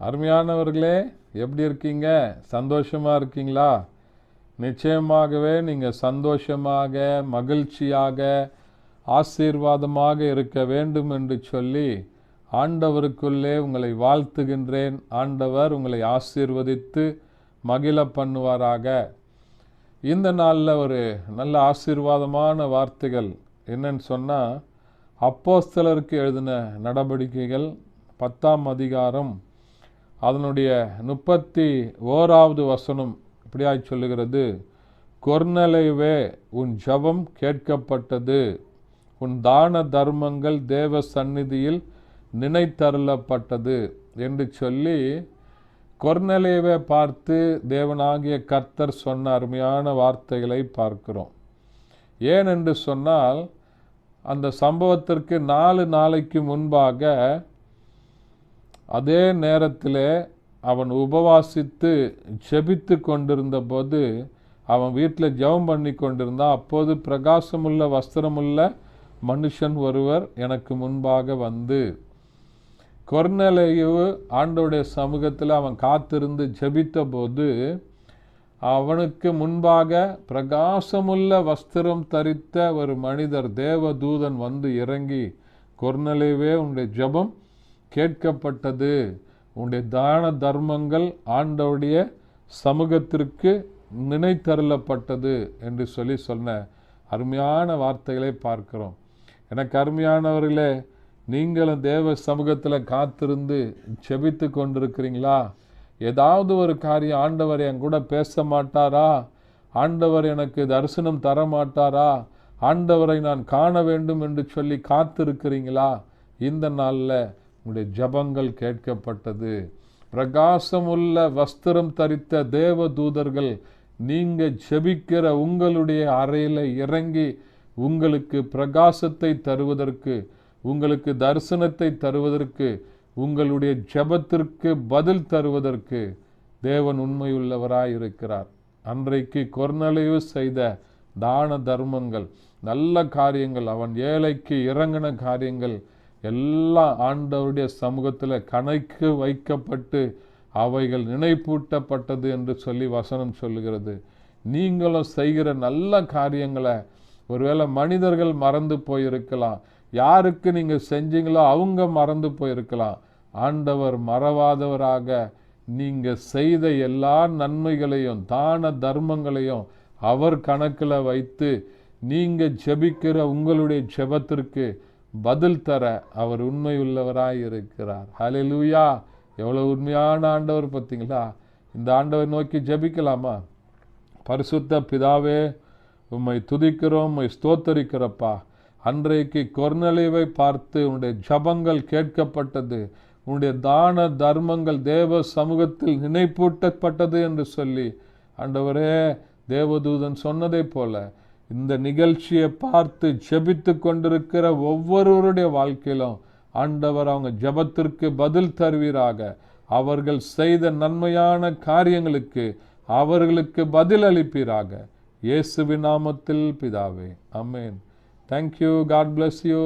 அருமையானவர்களே, எப்படி இருக்கீங்க? சந்தோஷமா இருக்கீங்களா? நிச்சயமாகவே நீங்கள் சந்தோஷமாக, மகிழ்ச்சியாக, ஆசீர்வாதமாக இருக்க வேண்டும் என்று சொல்லி ஆண்டவருக்குள்ளே உங்களை வாழ்த்துகின்றேன். ஆண்டவர் உங்களை ஆசீர்வதித்து மகிழ பண்ணுவாராக. இந்த நாளில் ஒரு நல்ல ஆசீர்வாதமான வார்த்தைகள் என்னன்னு சொன்னால், அப்போஸ்தலருக்கு எழுதின நடவடிக்கைகள் 10ஆம் அதிகாரம் அதனுடைய 31வது வசனம் இப்படியாய் சொல்லுகிறது: கொர்நேலியுவே, உன் ஜெபம் கேட்கப்பட்டது, உன் தான தர்மங்கள் தேவ சந்நிதியில் நினைத்தருளப்பட்டது என்று சொல்லி கொர்நேலியுவை பார்த்து தேவனாகிய கர்த்தர் சொன்ன அருமையான வார்த்தைகளை பார்க்கிறோம். ஏன் என்று சொன்னால், அந்த சம்பவத்திற்கு 4 நாளைக்கு முன்பாக அதே நேரத்தில் அவன் உபவாசித்து ஜெபித்து கொண்டிருந்த போது அவன் வீட்டில் ஜெபம் பண்ணி கொண்டிருந்தான். அப்போது பிரகாசமுள்ள வஸ்திரமுள்ள மனுஷன் ஒருவர் எனக்கு முன்பாக வந்து, கொர்நேலியு ஆண்டவருடைய சமூகத்தில் அவன் காத்திருந்து ஜெபித்த போது அவனுக்கு முன்பாக பிரகாசமுள்ள வஸ்திரம் தரித்த ஒரு மனிதர், தேவதூதன் வந்து இறங்கி, கொர்நேலியுவே, உன்னுடைய ஜெபம் கேட்கப்பட்டது, உன்னுடைய தான தர்மங்கள் ஆண்டவருடைய சமூகத்திற்கு நினைத்தருளப்பட்டது என்று சொல்லி சொன்ன அருமையான வார்த்தைகளை பார்க்கிறோம். எனக்கு அருமையானவர்களே, நீங்களும் தேவ சமூகத்தில் காத்திருந்து ஜெபித்து கொண்டிருக்கிறீங்களா? ஏதாவது ஒரு காரியம், ஆண்டவர் என் கூட பேச மாட்டாரா? ஆண்டவர் எனக்கு தரிசனம் தர மாட்டாரா? ஆண்டவரை நான் காண வேண்டும் என்று சொல்லி காத்திருக்கிறீங்களா? இந்த நாளில் உங்களுடைய ஜெபங்கள் கேட்கப்பட்டது. பிரகாசமுள்ள வஸ்திரம் தரித்த தேவ தூதர்கள் நீங்கள் ஜெபிக்கிற உங்களுடைய அறையில் இறங்கி உங்களுக்கு பிரகாசத்தை தருவதற்கு, உங்களுக்கு தரிசனத்தை தருவதற்கு, உங்களுடைய ஜெபத்திற்கு பதில் தருவதற்கு தேவன் உண்மையுள்ளவராய் இருக்கிறார். அன்றைக்கு கொர்நேலியு செய்த தான தர்மங்கள், நல்ல காரியங்கள், அவன் ஏழைக்கு இறங்கின காரியங்கள் எல்லாம் ஆண்டவருடைய சமூகத்தில் கணக்கு வைக்கப்பட்டு அவைகள் நினைப்பூட்டப்பட்டது என்று சொல்லி வசனம் சொல்லுகிறது. நீங்களும் செய்கிற நல்ல காரியங்களை ஒருவேளை மனிதர்கள் மறந்து போயிருக்கலாம், யாருக்கு நீங்கள் செஞ்சீங்களோ அவங்க மறந்து போயிருக்கலாம். ஆண்டவர் மறவாதவராக நீங்கள் செய்த எல்லா நன்மைகளையும் தான தர்மங்களையும் அவர் கணக்கில் வைத்து நீங்கள் ஜெபிக்கிற உங்களுடைய ஜெபத்திற்கு பதில் தர அவர் உண்மையுள்ளவராய் இருக்கிறார். ஹல்லேலூயா! எவ்வளோ உண்மையான ஆண்டவர் பார்த்தீங்களா? இந்த ஆண்டவரை நோக்கி ஜெபிக்கலாமா? பரிசுத்த பிதாவே, உம்மை துதிக்கிறோம், உம்மை ஸ்தோத்தரிக்கிறப்பா. அன்றைக்கு கொர்நேலியுவை பார்த்து உன்னுடைய ஜெபங்கள் கேட்கப்பட்டது, உன்னுடைய தான தர்மங்கள் தேவ சமூகத்தில் நினைப்பூட்டப்பட்டது என்று சொல்லி ஆண்டவரே, தேவதூதன் சொன்னதை போல இந்த நிகழ்ச்சியை பார்த்து ஜெபித்து கொண்டிருக்கிற ஒவ்வொருவருடைய வாழ்க்கையிலும் ஆண்டவர் அவங்க ஜெபத்திற்கு பதில் தருவீராக. அவர்கள் செய்த நன்மையான காரியங்களுக்கு அவர்களுக்கு பதில் அளிப்பீராக. இயேசுவின் நாமத்தில் பிதாவே, ஆமென். Thank you. God bless you.